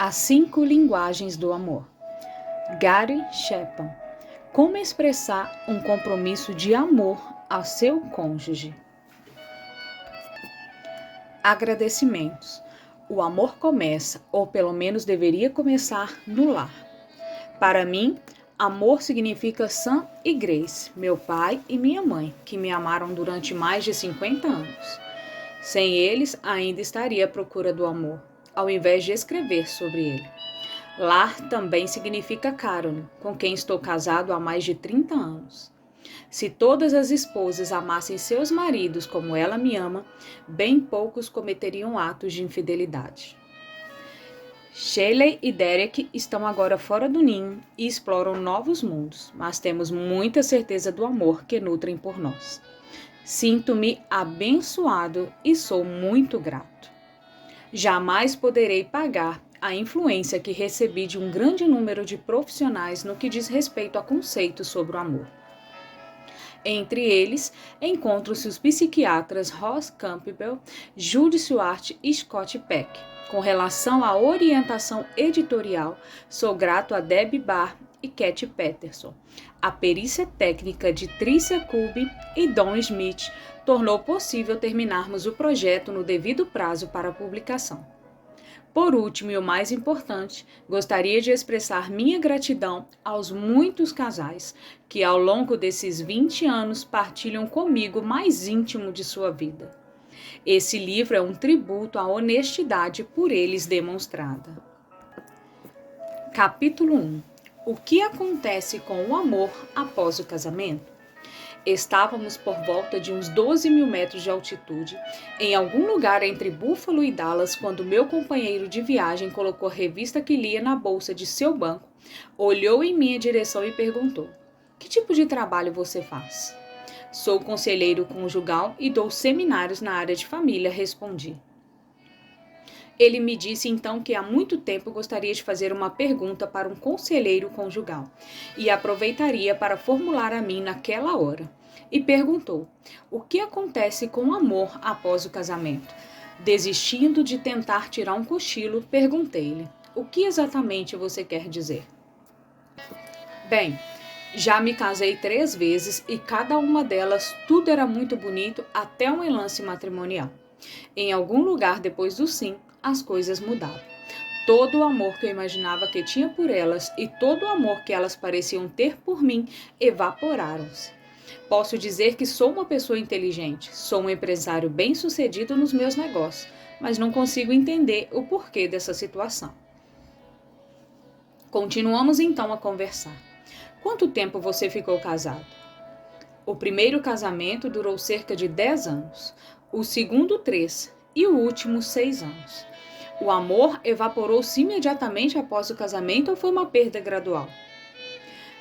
As 5 linguagens do amor. Gary Chapman. Como expressar um compromisso de amor ao seu cônjuge? Agradecimentos. O amor começa, ou pelo menos deveria começar, no lar. Para mim, amor significa Sam e Grace, meu pai e minha mãe, que me amaram durante mais de 50 anos. Sem eles, ainda estaria à procura do amor, ao invés de escrever sobre ele. Lar também significa Caroline, com quem estou casado há mais de 30 anos. Se todas as esposas amassem seus maridos como ela me ama, bem poucos cometeriam atos de infidelidade. Shelley e Derek estão agora fora do ninho e exploram novos mundos, mas temos muita certeza do amor que nutrem por nós. Sinto-me abençoado e sou muito grato. Jamais poderei pagar a influência que recebi de um grande número de profissionais no que diz respeito a conceitos sobre o amor. Entre eles, encontram-se os psiquiatras Ross Campbell, Judy Swart e Scott Peck. Com relação à orientação editorial, sou grato a Debbie Barr e Cat Peterson. A perícia técnica de Tricia Kubi e Don Smith tornou possível terminarmos o projeto no devido prazo para a publicação. Por último e o mais importante, gostaria de expressar minha gratidão aos muitos casais que ao longo desses 20 anos partilham comigo o mais íntimo de sua vida. Esse livro é um tributo à honestidade por eles demonstrada. Capítulo 1. O que acontece com o amor após o casamento? Estávamos por volta de uns 12 mil metros de altitude, em algum lugar entre Buffalo e Dallas, quando meu companheiro de viagem colocou a revista que lia na bolsa de seu banco, olhou em minha direção e perguntou: "Que tipo de trabalho você faz?" "Sou conselheiro conjugal e dou seminários na área de família", respondi. Ele me disse então que há muito tempo gostaria de fazer uma pergunta para um conselheiro conjugal e aproveitaria para formular a mim naquela hora. E perguntou: o que acontece com o amor após o casamento? Desistindo de tentar tirar um cochilo, perguntei-lhe: o que exatamente você quer dizer? Bem, já me casei 3 vezes e cada uma delas tudo era muito bonito até um enlace matrimonial. Em algum lugar depois do sim, as coisas mudaram. Todo o amor que eu imaginava que tinha por elas e todo o amor que elas pareciam ter por mim evaporaram-se. Posso dizer que sou uma pessoa inteligente, sou um empresário bem-sucedido nos meus negócios, mas não consigo entender o porquê dessa situação. Continuamos então a conversar. Quanto tempo você ficou casado? O primeiro casamento durou cerca de 10 anos, o segundo 3 e o último 6 anos. O amor evaporou-se imediatamente após o casamento ou foi uma perda gradual?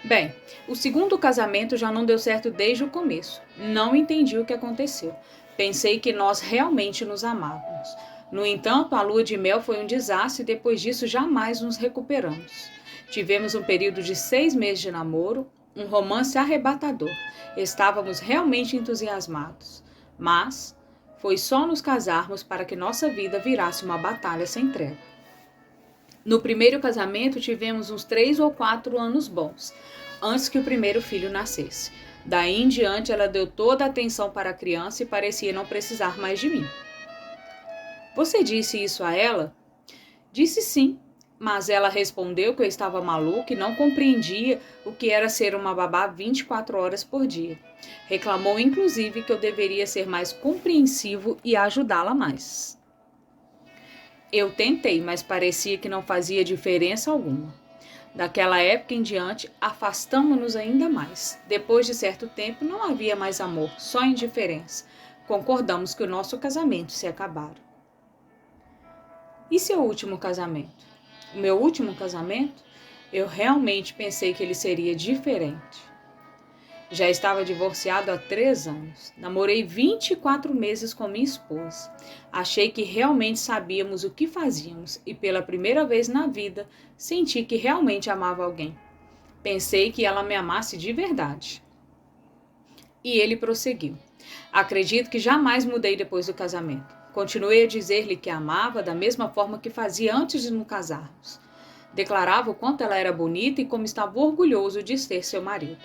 Bem, o segundo casamento já não deu certo desde o começo. Não entendi o que aconteceu. Pensei que nós realmente nos amávamos. No entanto, a lua de mel foi um desastre e depois disso jamais nos recuperamos. Tivemos um período de 6 meses de namoro, um romance arrebatador. Estávamos realmente entusiasmados. Mas foi só nos casarmos para que nossa vida virasse uma batalha sem trégua. No primeiro casamento tivemos uns 3 ou 4 anos bons, antes que o primeiro filho nascesse. Daí em diante ela deu toda a atenção para a criança e parecia não precisar mais de mim. Você disse isso a ela? Disse sim, mas ela respondeu que eu estava maluca e não compreendia o que era ser uma babá 24 horas por dia. Reclamou inclusive que eu deveria ser mais compreensivo e ajudá-la mais. Eu tentei, mas parecia que não fazia diferença alguma. Daquela época em diante, afastamo-nos ainda mais. Depois de certo tempo, não havia mais amor, só indiferença. Concordamos que o nosso casamento se acabara. E seu último casamento? O meu último casamento? Eu realmente pensei que ele seria diferente. Já estava divorciado há 3 anos. Namorei 24 meses com minha esposa. Achei que realmente sabíamos o que fazíamos e pela primeira vez na vida senti que realmente amava alguém. Pensei que ela me amasse de verdade. E ele prosseguiu. Acredito que jamais mudei depois do casamento. Continuei a dizer-lhe que a amava da mesma forma que fazia antes de nos casarmos. Declarava o quanto ela era bonita e como estava orgulhoso de ser seu marido.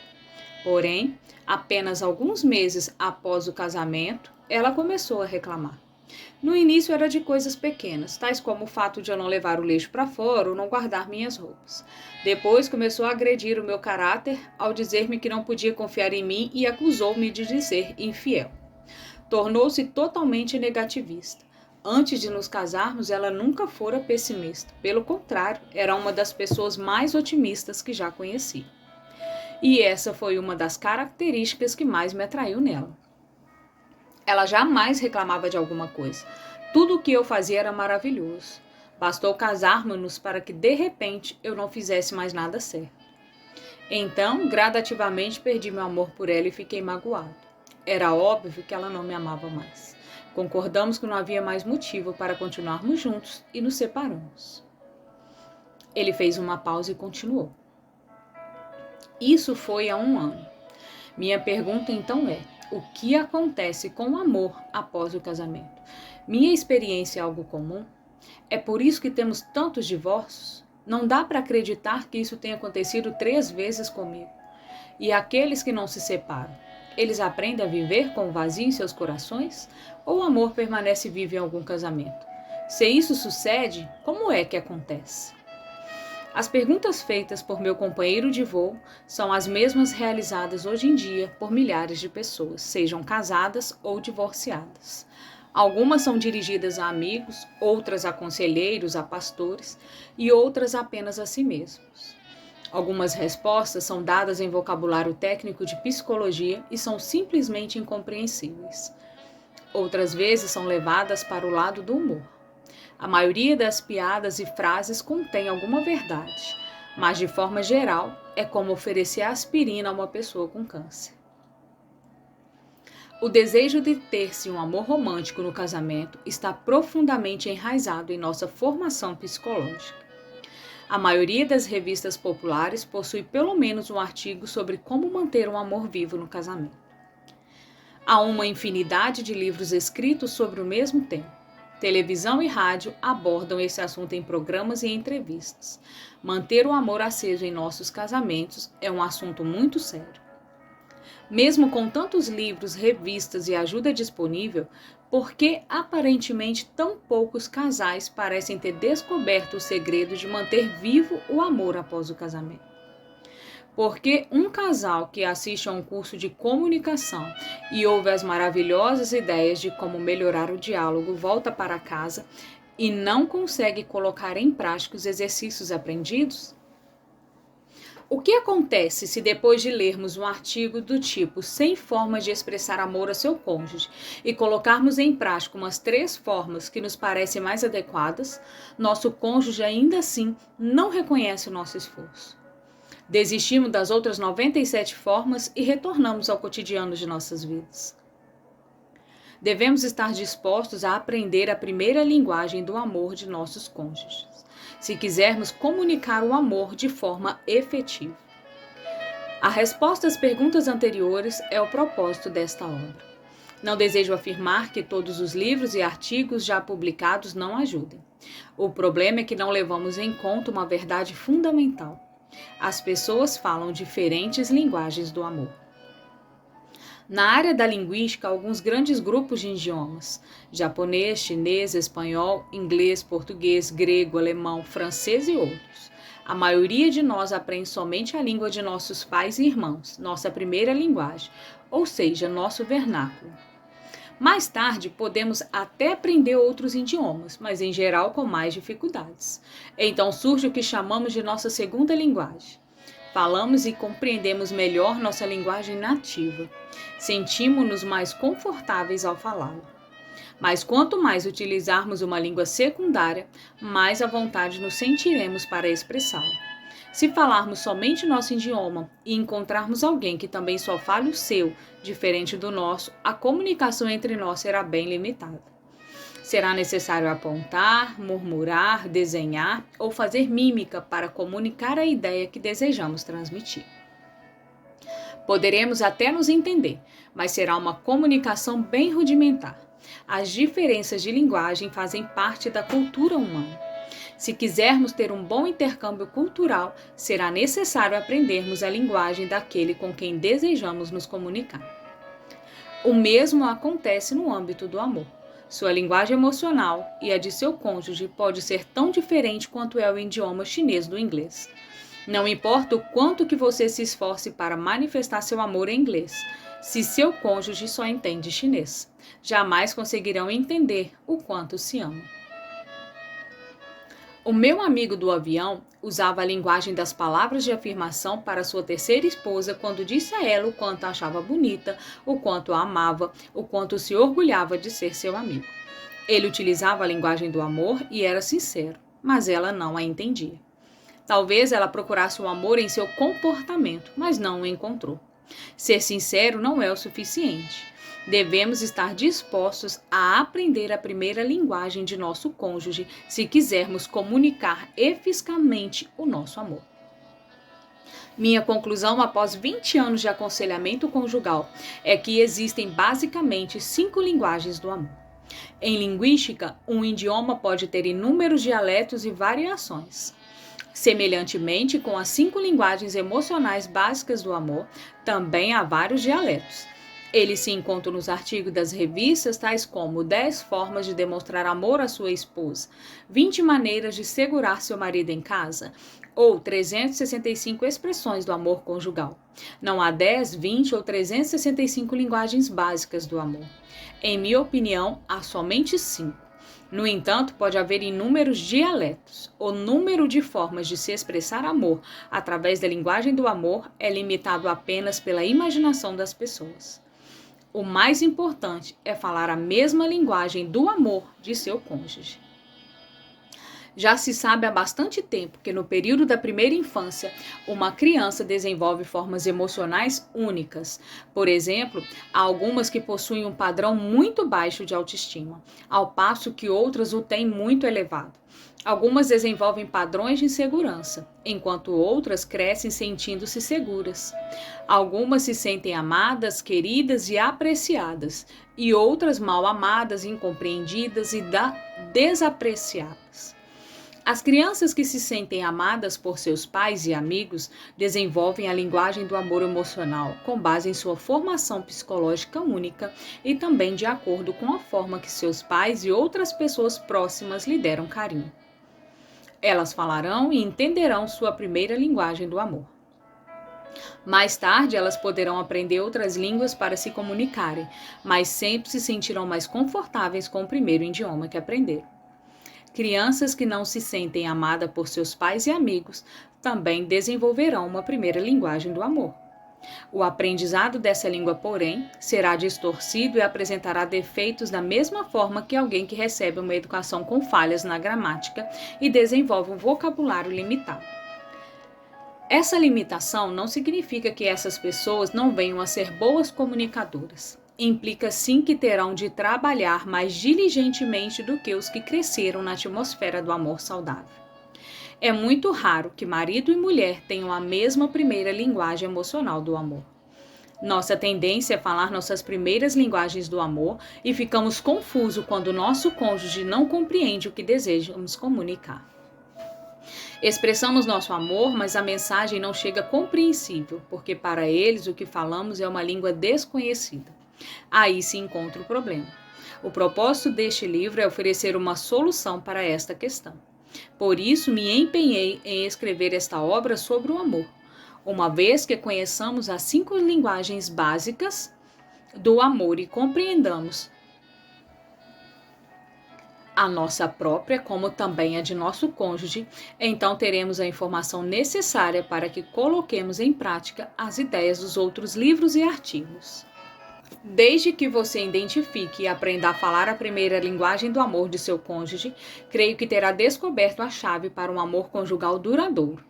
Porém, apenas alguns meses após o casamento, ela começou a reclamar. No início era de coisas pequenas, tais como o fato de eu não levar o lixo para fora ou não guardar minhas roupas. Depois começou a agredir o meu caráter ao dizer-me que não podia confiar em mim e acusou-me de ser infiel. Tornou-se totalmente negativista. Antes de nos casarmos, ela nunca fora pessimista. Pelo contrário, era uma das pessoas mais otimistas que já conheci. E essa foi uma das características que mais me atraiu nela. Ela jamais reclamava de alguma coisa. Tudo o que eu fazia era maravilhoso. Bastou casarmos-nos para que, de repente, eu não fizesse mais nada certo. Então, gradativamente, perdi meu amor por ela e fiquei magoado. Era óbvio que ela não me amava mais. Concordamos que não havia mais motivo para continuarmos juntos e nos separamos. Ele fez uma pausa e continuou. Isso foi há 1 ano. Minha pergunta então é: o que acontece com o amor após o casamento? Minha experiência é algo comum? É por isso que temos tantos divórcios? Não dá para acreditar que isso tenha acontecido 3 vezes comigo. E aqueles que não se separam, eles aprendem a viver com o vazio em seus corações? Ou o amor permanece vivo em algum casamento? Se isso sucede, como é que acontece? As perguntas feitas por meu companheiro de voo são as mesmas realizadas hoje em dia por milhares de pessoas, sejam casadas ou divorciadas. Algumas são dirigidas a amigos, outras a conselheiros, a pastores e outras apenas a si mesmos. Algumas respostas são dadas em vocabulário técnico de psicologia e são simplesmente incompreensíveis. Outras vezes são levadas para o lado do humor. A maioria das piadas e frases contém alguma verdade, mas de forma geral é como oferecer aspirina a uma pessoa com câncer. O desejo de ter-se um amor romântico no casamento está profundamente enraizado em nossa formação psicológica. A maioria das revistas populares possui pelo menos um artigo sobre como manter um amor vivo no casamento. Há uma infinidade de livros escritos sobre o mesmo tema. Televisão e rádio abordam esse assunto em programas e entrevistas. Manter o amor aceso em nossos casamentos é um assunto muito sério. Mesmo com tantos livros, revistas e ajuda disponível, por que aparentemente tão poucos casais parecem ter descoberto o segredo de manter vivo o amor após o casamento? Porque um casal que assiste a um curso de comunicação e ouve as maravilhosas ideias de como melhorar o diálogo volta para casa e não consegue colocar em prática os exercícios aprendidos? O que acontece se depois de lermos um artigo do tipo 100 formas de expressar amor a seu cônjuge e colocarmos em prática umas 3 formas que nos parecem mais adequadas, nosso cônjuge ainda assim não reconhece o nosso esforço? Desistimos das outras 97 formas e retornamos ao cotidiano de nossas vidas. Devemos estar dispostos a aprender a primeira linguagem do amor de nossos cônjuges, se quisermos comunicar o amor de forma efetiva. A resposta às perguntas anteriores é o propósito desta obra. Não desejo afirmar que todos os livros e artigos já publicados não ajudem. O problema é que não levamos em conta uma verdade fundamental. As pessoas falam diferentes linguagens do amor. Na área da linguística, alguns grandes grupos de idiomas: japonês, chinês, espanhol, inglês, português, grego, alemão, francês e outros. A maioria de nós aprende somente a língua de nossos pais e irmãos, nossa primeira linguagem, ou seja, nosso vernáculo. Mais tarde, podemos até aprender outros idiomas, mas em geral com mais dificuldades. Então surge o que chamamos de nossa segunda linguagem. Falamos e compreendemos melhor nossa linguagem nativa. Sentimos-nos mais confortáveis ao falá-la. Mas quanto mais utilizarmos uma língua secundária, mais à vontade nos sentiremos para expressá-la. Se falarmos somente nosso idioma e encontrarmos alguém que também só fale o seu, diferente do nosso, a comunicação entre nós será bem limitada. Será necessário apontar, murmurar, desenhar ou fazer mímica para comunicar a ideia que desejamos transmitir. Poderemos até nos entender, mas será uma comunicação bem rudimentar. As diferenças de linguagem fazem parte da cultura humana. Se quisermos ter um bom intercâmbio cultural, será necessário aprendermos a linguagem daquele com quem desejamos nos comunicar. O mesmo acontece no âmbito do amor. Sua linguagem emocional e a de seu cônjuge pode ser tão diferente quanto é o idioma chinês do inglês. Não importa o quanto que você se esforce para manifestar seu amor em inglês, se seu cônjuge só entende chinês, jamais conseguirão entender o quanto se amam. O meu amigo do avião usava a linguagem das palavras de afirmação para sua terceira esposa quando disse a ela o quanto a achava bonita, o quanto a amava, o quanto se orgulhava de ser seu amigo. Ele utilizava a linguagem do amor e era sincero, mas ela não a entendia. Talvez ela procurasse o amor em seu comportamento, mas não o encontrou. Ser sincero não é o suficiente. Devemos estar dispostos a aprender a primeira linguagem de nosso cônjuge se quisermos comunicar eficazmente o nosso amor. Minha conclusão após 20 anos de aconselhamento conjugal é que existem basicamente 5 linguagens do amor. Em linguística, um idioma pode ter inúmeros dialetos e variações. Semelhantemente com as 5 linguagens emocionais básicas do amor, também há vários dialetos. Eles se encontram nos artigos das revistas, tais como 10 formas de demonstrar amor à sua esposa, 20 maneiras de segurar seu marido em casa, ou 365 expressões do amor conjugal. Não há 10, 20 ou 365 linguagens básicas do amor. Em minha opinião, há somente 5. No entanto, pode haver inúmeros dialetos. O número de formas de se expressar amor através da linguagem do amor é limitado apenas pela imaginação das pessoas. O mais importante é falar a mesma linguagem do amor de seu cônjuge. Já se sabe há bastante tempo que no período da primeira infância, uma criança desenvolve formas emocionais únicas. Por exemplo, há algumas que possuem um padrão muito baixo de autoestima, ao passo que outras o têm muito elevado. Algumas desenvolvem padrões de insegurança, enquanto outras crescem sentindo-se seguras. Algumas se sentem amadas, queridas e apreciadas, e outras mal amadas, incompreendidas e desapreciadas. As crianças que se sentem amadas por seus pais e amigos desenvolvem a linguagem do amor emocional com base em sua formação psicológica única e também de acordo com a forma que seus pais e outras pessoas próximas lhe deram carinho. Elas falarão e entenderão sua primeira linguagem do amor. Mais tarde, elas poderão aprender outras línguas para se comunicarem, mas sempre se sentirão mais confortáveis com o primeiro idioma que aprenderam. Crianças que não se sentem amadas por seus pais e amigos também desenvolverão uma primeira linguagem do amor. O aprendizado dessa língua, porém, será distorcido e apresentará defeitos da mesma forma que alguém que recebe uma educação com falhas na gramática e desenvolve um vocabulário limitado. Essa limitação não significa que essas pessoas não venham a ser boas comunicadoras. Implica sim que terão de trabalhar mais diligentemente do que os que cresceram na atmosfera do amor saudável. É muito raro que marido e mulher tenham a mesma primeira linguagem emocional do amor. Nossa tendência é falar nossas primeiras linguagens do amor e ficamos confusos quando nosso cônjuge não compreende o que desejamos comunicar. Expressamos nosso amor, mas a mensagem não chega compreensível, porque para eles o que falamos é uma língua desconhecida. Aí se encontra o problema. O propósito deste livro é oferecer uma solução para esta questão. Por isso me empenhei em escrever esta obra sobre o amor, uma vez que conheçamos as 5 linguagens básicas do amor e compreendamos a nossa própria, como também a de nosso cônjuge, então teremos a informação necessária para que coloquemos em prática as ideias dos outros livros e artigos. Desde que você identifique e aprenda a falar a primeira linguagem do amor de seu cônjuge, creio que terá descoberto a chave para um amor conjugal duradouro.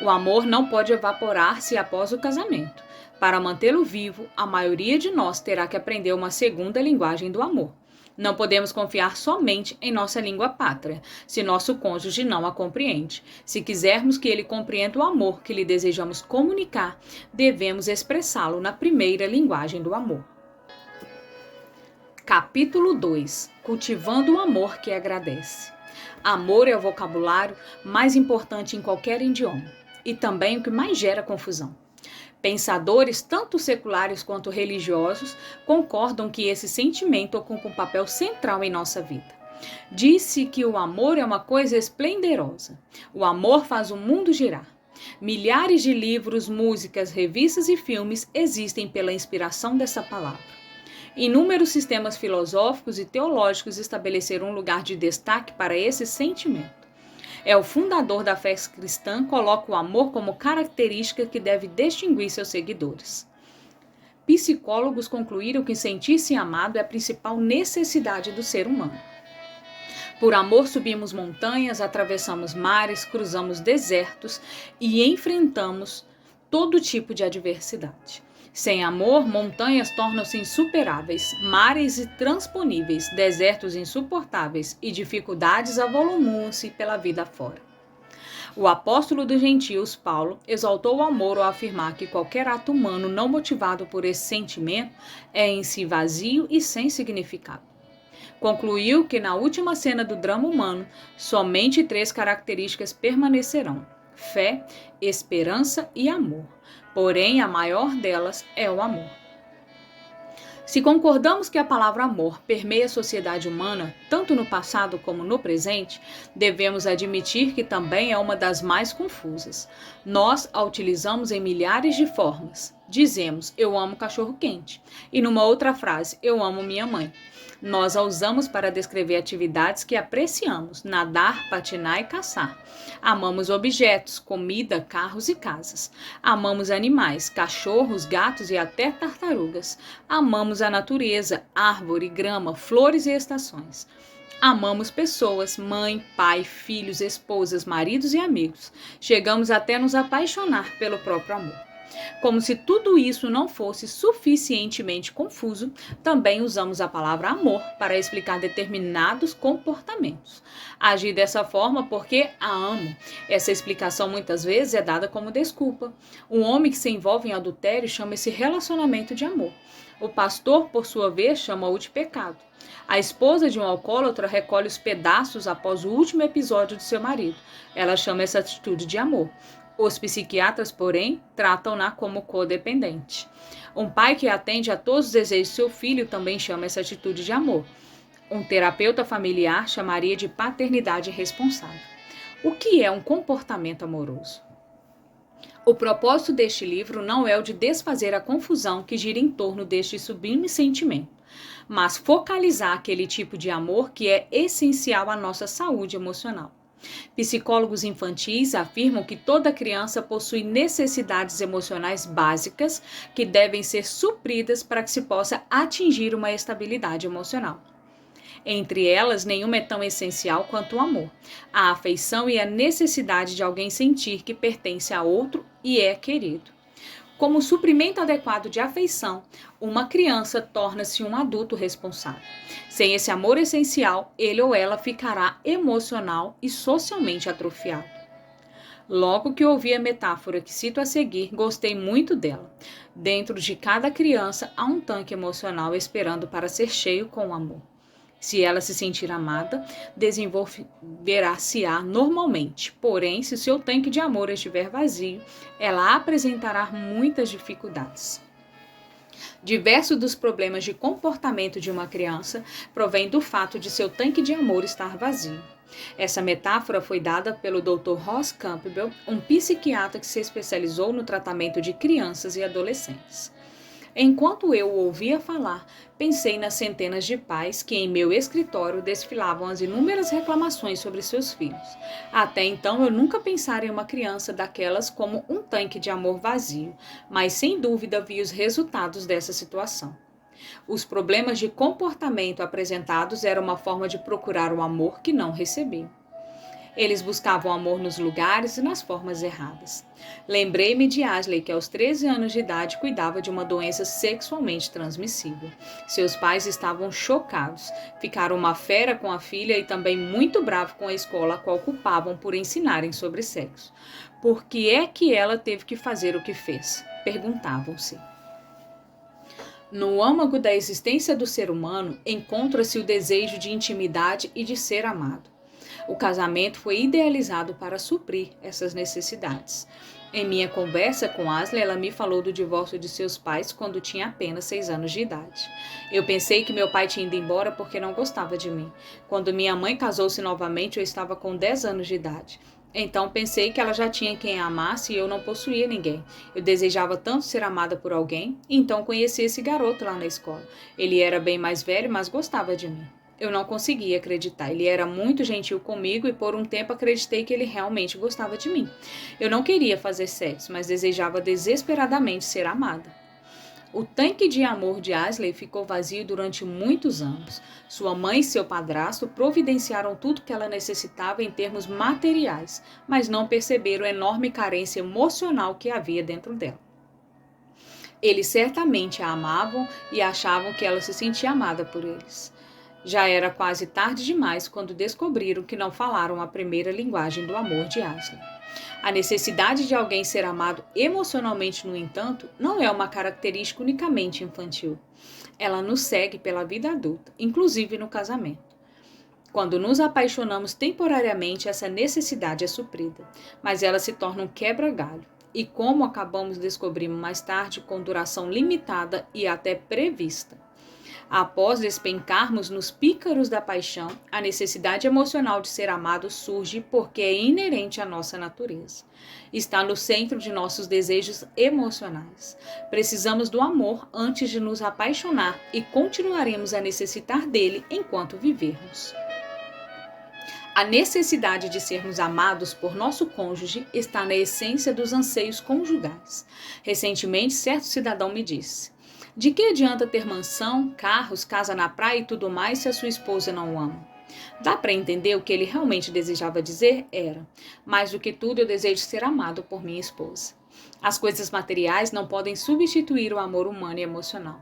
O amor não pode evaporar-se após o casamento. Para mantê-lo vivo, a maioria de nós terá que aprender uma segunda linguagem do amor. Não podemos confiar somente em nossa língua pátria, se nosso cônjuge não a compreende. Se quisermos que ele compreenda o amor que lhe desejamos comunicar, devemos expressá-lo na primeira linguagem do amor. Capítulo 2. Cultivando o amor que agradece. Amor é o vocabulário mais importante em qualquer idioma e também o que mais gera confusão. Pensadores, tanto seculares quanto religiosos, concordam que esse sentimento ocupa um papel central em nossa vida. Diz-se que o amor é uma coisa esplendorosa. O amor faz o mundo girar. Milhares de livros, músicas, revistas e filmes existem pela inspiração dessa palavra. Inúmeros sistemas filosóficos e teológicos estabeleceram um lugar de destaque para esse sentimento. O fundador da fé cristã coloca o amor como característica que deve distinguir seus seguidores. Psicólogos concluíram que sentir-se amado é a principal necessidade do ser humano. Por amor subimos montanhas, atravessamos mares, cruzamos desertos e enfrentamos todo tipo de adversidade. Sem amor, montanhas tornam-se insuperáveis, mares intransponíveis, desertos insuportáveis e dificuldades avolumam-se pela vida fora. O apóstolo dos gentios, Paulo, exaltou o amor ao afirmar que qualquer ato humano não motivado por esse sentimento é em si vazio e sem significado. Concluiu que na última cena do drama humano, somente 3 características permanecerão: fé, esperança e amor. Porém, a maior delas é o amor. Se concordamos que a palavra amor permeia a sociedade humana, tanto no passado como no presente, devemos admitir que também é uma das mais confusas. Nós a utilizamos em milhares de formas. Dizemos, eu amo cachorro-quente, e numa outra frase, eu amo minha mãe. Nós a usamos para descrever atividades que apreciamos, nadar, patinar e caçar. Amamos objetos, comida, carros e casas. Amamos animais, cachorros, gatos e até tartarugas. Amamos a natureza, árvore, grama, flores e estações. Amamos pessoas, mãe, pai, filhos, esposas, maridos e amigos. Chegamos até a nos apaixonar pelo próprio amor. Como se tudo isso não fosse suficientemente confuso, também usamos a palavra amor para explicar determinados comportamentos. Agir dessa forma porque a amo. Essa explicação muitas vezes é dada como desculpa. Um homem que se envolve em adultério chama esse relacionamento de amor. O pastor, por sua vez, chama-o de pecado. A esposa de um alcoólatra recolhe os pedaços após o último episódio de seu marido. Ela chama essa atitude de amor. Os psiquiatras, porém, tratam-na como codependente. Um pai que atende a todos os desejos de seu filho também chama essa atitude de amor. Um terapeuta familiar chamaria de paternidade responsável. O que é um comportamento amoroso? O propósito deste livro não é o de desfazer a confusão que gira em torno deste sublime sentimento, mas focalizar aquele tipo de amor que é essencial à nossa saúde emocional. Psicólogos infantis afirmam que toda criança possui necessidades emocionais básicas que devem ser supridas para que se possa atingir uma estabilidade emocional. Entre elas, nenhuma é tão essencial quanto o amor, a afeição e a necessidade de alguém sentir que pertence a outro e é querido. Como suprimento adequado de afeição, uma criança torna-se um adulto responsável. Sem esse amor essencial, ele ou ela ficará emocional e socialmente atrofiado. Logo que ouvi a metáfora que cito a seguir, gostei muito dela. Dentro de cada criança há um tanque emocional esperando para ser cheio com amor. Se ela se sentir amada, desenvolverá-se-á normalmente. Porém, se seu tanque de amor estiver vazio, ela apresentará muitas dificuldades. Diversos dos problemas de comportamento de uma criança provém do fato de seu tanque de amor estar vazio. Essa metáfora foi dada pelo Dr. Ross Campbell, um psiquiatra que se especializou no tratamento de crianças e adolescentes. Enquanto eu o ouvia falar, pensei nas centenas de pais que em meu escritório desfilavam as inúmeras reclamações sobre seus filhos. Até então eu nunca pensara em uma criança daquelas como um tanque de amor vazio, mas sem dúvida vi os resultados dessa situação. Os problemas de comportamento apresentados eram uma forma de procurar o amor que não recebiam. Eles buscavam amor nos lugares e nas formas erradas. Lembrei-me de Ashley, que aos 13 anos de idade cuidava de uma doença sexualmente transmissível. Seus pais estavam chocados. Ficaram uma fera com a filha e também muito bravo com a escola a qual culpavam por ensinarem sobre sexo. Por que é que ela teve que fazer o que fez? Perguntavam-se. No âmago da existência do ser humano encontra-se o desejo de intimidade e de ser amado. O casamento foi idealizado para suprir essas necessidades. Em minha conversa com Ashley, ela me falou do divórcio de seus pais quando tinha apenas 6 anos de idade. Eu pensei que meu pai tinha ido embora porque não gostava de mim. Quando minha mãe casou-se novamente, eu estava com 10 anos de idade. Então pensei que ela já tinha quem a amasse e eu não possuía ninguém. Eu desejava tanto ser amada por alguém, então conheci esse garoto lá na escola. Ele era bem mais velho, mas gostava de mim. Eu não conseguia acreditar. Ele era muito gentil comigo e por um tempo acreditei que ele realmente gostava de mim. Eu não queria fazer sexo, mas desejava desesperadamente ser amada. O tanque de amor de Ashley ficou vazio durante muitos anos. Sua mãe e seu padrasto providenciaram tudo que ela necessitava em termos materiais, mas não perceberam a enorme carência emocional que havia dentro dela. Eles certamente a amavam e achavam que ela se sentia amada por eles. Já era quase tarde demais quando descobriram que não falaram a primeira linguagem do amor de Ashley. A necessidade de alguém ser amado emocionalmente, no entanto, não é uma característica unicamente infantil. Ela nos segue pela vida adulta, inclusive no casamento. Quando nos apaixonamos temporariamente, essa necessidade é suprida, mas ela se torna um quebra-galho. E como acabamos descobrindo mais tarde, com duração limitada e até prevista. Após despencarmos nos pícaros da paixão, a necessidade emocional de ser amado surge porque é inerente à nossa natureza. Está no centro de nossos desejos emocionais. Precisamos do amor antes de nos apaixonar e continuaremos a necessitar dele enquanto vivermos. A necessidade de sermos amados por nosso cônjuge está na essência dos anseios conjugais. Recentemente, certo cidadão me disse: de que adianta ter mansão, carros, casa na praia e tudo mais se a sua esposa não o ama? Dá para entender o que ele realmente desejava dizer? Era: mais do que tudo, eu desejo ser amado por minha esposa. As coisas materiais não podem substituir o amor humano e emocional.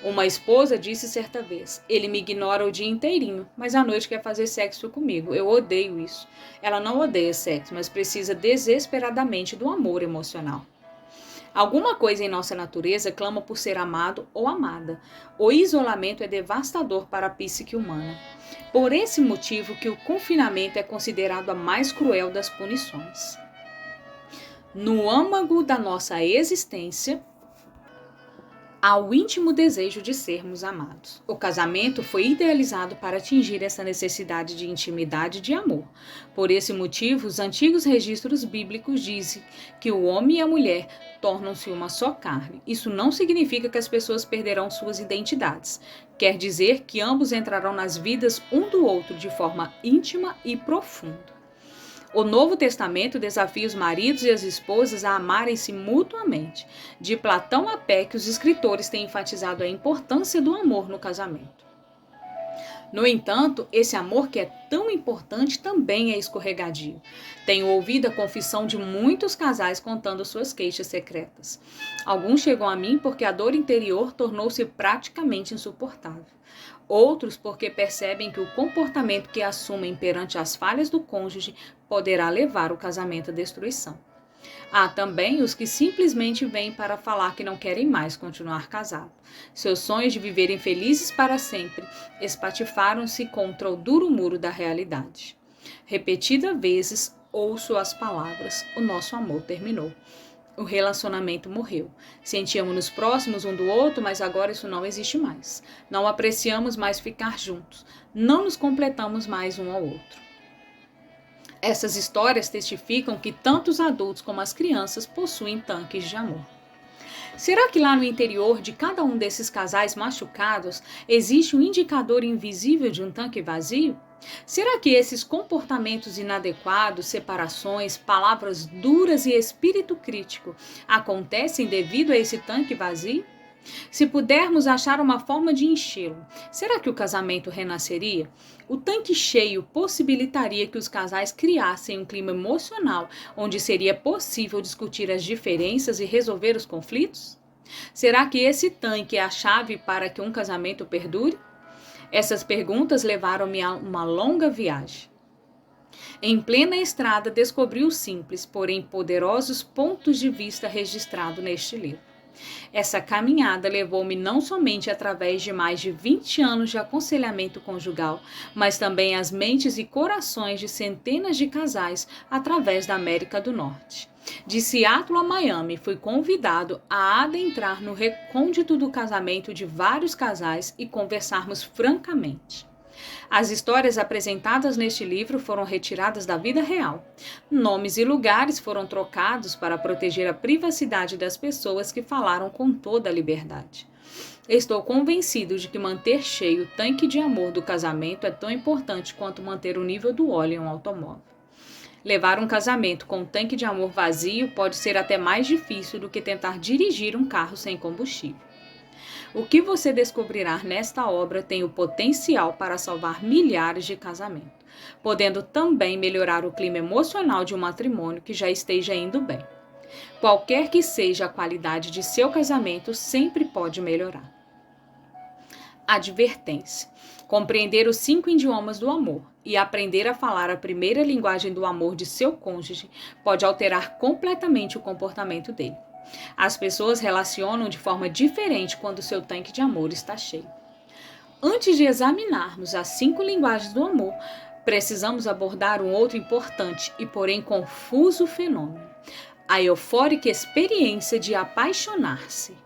Uma esposa disse certa vez: ele me ignora o dia inteirinho, mas à noite quer fazer sexo comigo. Eu odeio isso. Ela não odeia sexo, mas precisa desesperadamente do amor emocional. Alguma coisa em nossa natureza clama por ser amado ou amada. O isolamento é devastador para a psique humana. Por esse motivo que o confinamento é considerado a mais cruel das punições. No âmago da nossa existência, há o íntimo desejo de sermos amados. O casamento foi idealizado para atingir essa necessidade de intimidade e de amor. Por esse motivo, os antigos registros bíblicos dizem que o homem e a mulher tornam-se uma só carne. Isso não significa que as pessoas perderão suas identidades. Quer dizer que ambos entrarão nas vidas um do outro de forma íntima e profunda. O Novo Testamento desafia os maridos e as esposas a amarem-se mutuamente. De Platão a Pé, que os escritores têm enfatizado a importância do amor no casamento. No entanto, esse amor que é tão importante também é escorregadio. Tenho ouvido a confissão de muitos casais contando suas queixas secretas. Alguns chegam a mim porque a dor interior tornou-se praticamente insuportável. Outros porque percebem que o comportamento que assumem perante as falhas do cônjuge poderá levar o casamento à destruição. Há também os que simplesmente vêm para falar que não querem mais continuar casados. Seus sonhos de viverem felizes para sempre espatifaram-se contra o duro muro da realidade. Repetidas vezes ouço as palavras: o nosso amor terminou. O relacionamento morreu. Sentíamos-nos próximos um do outro, mas agora isso não existe mais. Não apreciamos mais ficar juntos. Não nos completamos mais um ao outro. Essas histórias testificam que tanto os adultos como as crianças possuem tanques de amor. Será que lá no interior de cada um desses casais machucados existe um indicador invisível de um tanque vazio? Será que esses comportamentos inadequados, separações, palavras duras e espírito crítico acontecem devido a esse tanque vazio? Se pudermos achar uma forma de enchê-lo, será que o casamento renasceria? O tanque cheio possibilitaria que os casais criassem um clima emocional onde seria possível discutir as diferenças e resolver os conflitos? Será que esse tanque é a chave para que um casamento perdure? Essas perguntas levaram-me a uma longa viagem. Em plena estrada, descobri os simples, porém poderosos pontos de vista registrados neste livro. Essa caminhada levou-me não somente através de mais de 20 anos de aconselhamento conjugal, mas também às mentes e corações de centenas de casais através da América do Norte. De Seattle a Miami, fui convidado a adentrar no recôndito do casamento de vários casais e conversarmos francamente. As histórias apresentadas neste livro foram retiradas da vida real. Nomes e lugares foram trocados para proteger a privacidade das pessoas que falaram com toda a liberdade. Estou convencido de que manter cheio o tanque de amor do casamento é tão importante quanto manter o nível do óleo em um automóvel. Levar um casamento com um tanque de amor vazio pode ser até mais difícil do que tentar dirigir um carro sem combustível. O que você descobrirá nesta obra tem o potencial para salvar milhares de casamentos, podendo também melhorar o clima emocional de um matrimônio que já esteja indo bem. Qualquer que seja a qualidade de seu casamento, sempre pode melhorar. Advertência: compreender os 5 idiomas do amor e aprender a falar a primeira linguagem do amor de seu cônjuge pode alterar completamente o comportamento dele. As pessoas relacionam de forma diferente quando seu tanque de amor está cheio. Antes de examinarmos as 5 linguagens do amor, precisamos abordar um outro importante e porém confuso fenômeno: a eufórica experiência de apaixonar-se.